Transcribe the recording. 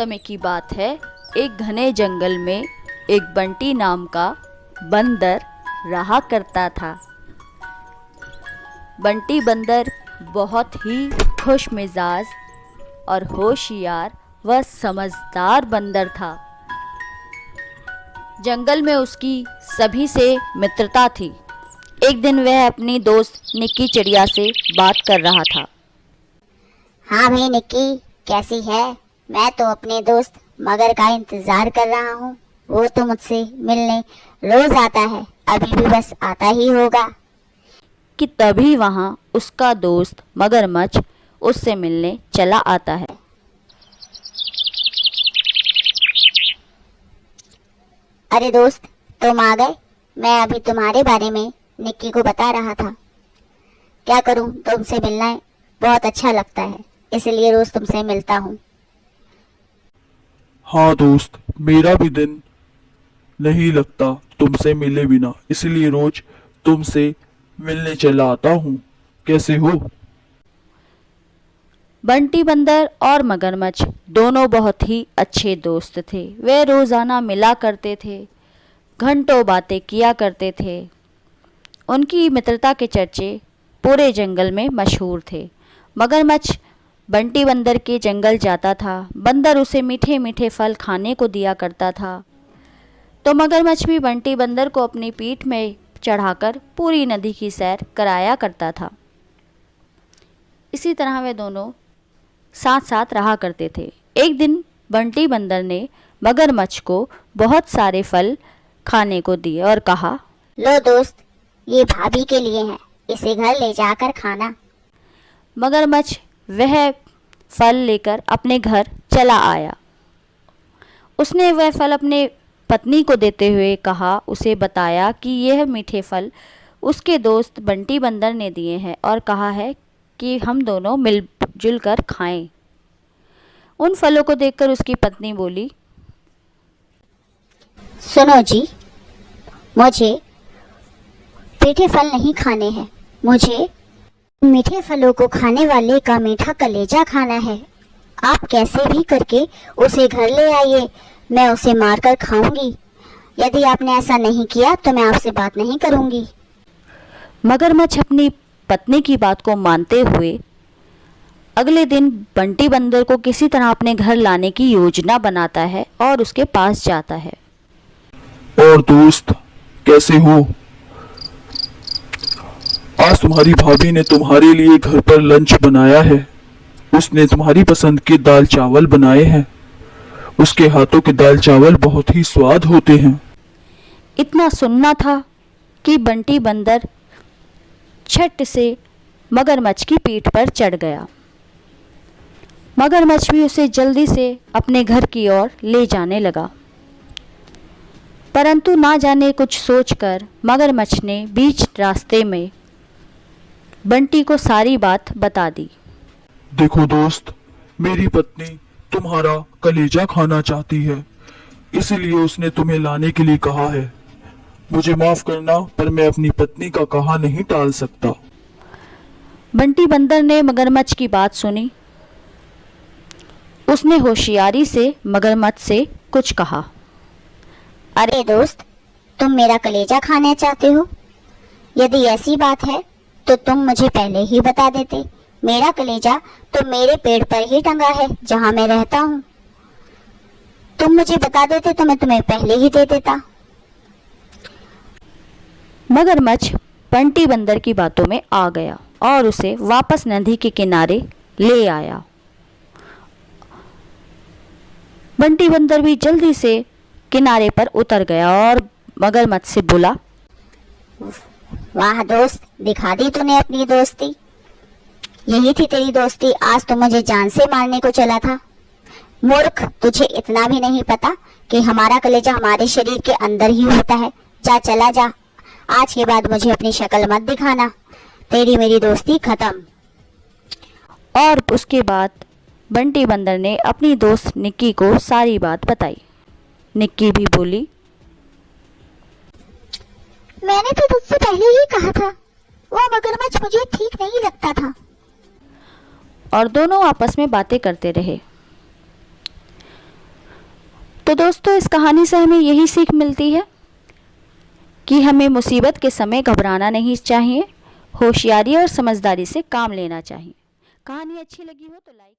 समय की बात है। एक घने जंगल में एक बंटी नाम का बंदर रहा करता था। बंटी बंदर बहुत ही खुश मिजाज और होशियार व समझदार बंदर था। जंगल में उसकी सभी से मित्रता थी। एक दिन वह अपनी दोस्त निक्की चिड़िया से बात कर रहा था। हाँ भाई निक्की, कैसी है? मैं तो अपने दोस्त मगर का इंतजार कर रहा हूँ। वो तो मुझसे मिलने रोज आता है, अभी भी बस आता ही होगा। कि तभी वहाँ उसका दोस्त मगरमच्छ उससे मिलने चला आता है। अरे दोस्त, तुम आ गए। मैं अभी तुम्हारे बारे में निक्की को बता रहा था। क्या करूँ, तुमसे मिलना बहुत अच्छा लगता है, इसलिए रोज तुमसे मिलता हूँ। हाँ दोस्त, मेरा भी दिन नहीं लगता तुमसे मिले बिना, इसलिए रोज तुमसे मिलने चला आता हूँ। कैसे हो? बंटी बंदर और मगरमच्छ दोनों बहुत ही अच्छे दोस्त थे। वे रोज़ाना मिला करते थे, घंटों बातें किया करते थे। उनकी मित्रता के चर्चे पूरे जंगल में मशहूर थे। मगरमच्छ बंटी बंदर के जंगल जाता था। बंदर उसे मीठे मीठे फल खाने को दिया करता था, तो मगरमच्छ भी बंटी बंदर को अपनी पीठ में चढ़ाकर पूरी नदी की सैर कराया करता था। इसी तरह वे दोनों साथ साथ रहा करते थे। एक दिन बंटी बंदर ने मगरमच्छ को बहुत सारे फल खाने को दिए और कहा, लो दोस्त, ये भाभी के लिए है, इसे घर ले जाकर खाना। मगरमच्छ वह फल लेकर अपने घर चला आया। उसने वह फल अपने पत्नी को देते हुए कहा, उसे बताया कि यह मीठे फल उसके दोस्त बंटी बंदर ने दिए हैं और कहा है कि हम दोनों मिलजुल कर खाएं। उन फलों को देखकर उसकी पत्नी बोली, सुनो जी, मुझे मीठे फल नहीं खाने हैं, मुझे मीठे फलों को खाने वाले का मीठा कलेजा खाना है। आप कैसे भी करके उसे घर ले आइए, मैं उसे मारकर खाऊंगी। यदि आपने ऐसा नहीं किया तो मैं आपसे बात नहीं करूंगी। मगरमच्छ अपनी पत्नी की बात को मानते हुए अगले दिन बंटी बंदर को किसी तरह अपने घर लाने की योजना बनाता है और उसके पास जाता है। और दोस्त, कैसे हो? आज तुम्हारी भाभी ने तुम्हारे लिए घर पर लंच बनाया है। उसने तुम्हारी पसंद के दाल चावल बनाए हैं। उसके हाथों के दाल चावल बहुत ही स्वाद होते हैं। इतना सुनना था कि बंटी बंदर झट से मगरमच्छ की पीठ पर चढ़ गया। मगरमच्छ भी उसे जल्दी से अपने घर की ओर ले जाने लगा, परंतु ना जाने कुछ सोचकर मगरमच्छ ने बीच रास्ते में बंटी को सारी बात बता दी। देखो दोस्त, मेरी पत्नी तुम्हारा कलेजा खाना चाहती है, इसलिए उसने तुम्हें लाने के लिए कहा है। मुझे माफ करना, पर मैं अपनी पत्नी का कहा नहीं टाल सकता। बंटी बंदर ने मगरमच्छ की बात सुनी। उसने होशियारी से मगरमच्छ से कुछ कहा, अरे दोस्त, तुम मेरा कलेजा खाना चाहते हो? यदि ऐसी बात है तो तुम मुझे पहले ही बता देते। मेरा कलेजा तो मेरे पेड़ पर ही टंगा है जहां मैं रहता हूँ। तुम मुझे बता देते तो मैं तुम्हें पहले ही दे देता। मगरमच्छ बंटी बंदर की बातों में आ गया और उसे वापस नदी के किनारे ले आया। बंटी बंदर भी जल्दी से किनारे पर उतर गया और मगरमच्छ से बोला, वाह दोस्त, दिखा दी तूने अपनी दोस्ती। यही थी तेरी दोस्ती, आज तो मुझे जान से मारने को चला था। मूर्ख, तुझे इतना भी नहीं पता कि हमारा कलेजा हमारे शरीर के अंदर ही होता है। जा, चला जा, आज के बाद मुझे अपनी शक्ल मत दिखाना। तेरी मेरी दोस्ती खत्म। और उसके बाद बंटी बंदर ने अपनी दोस्त निक्की को सारी बात बताई। निक्की भी बोली, मैंने तो तुझसे पहले ही कहा था, वो मगरमच्छ मुझे ठीक नहीं लगता था। और दोनों आपस में बातें करते रहे। तो दोस्तों इस कहानी से हमें यही सीख मिलती है कि हमें मुसीबत के समय घबराना नहीं चाहिए, होशियारी और समझदारी से काम लेना चाहिए। कहानी अच्छी लगी हो तो लाइक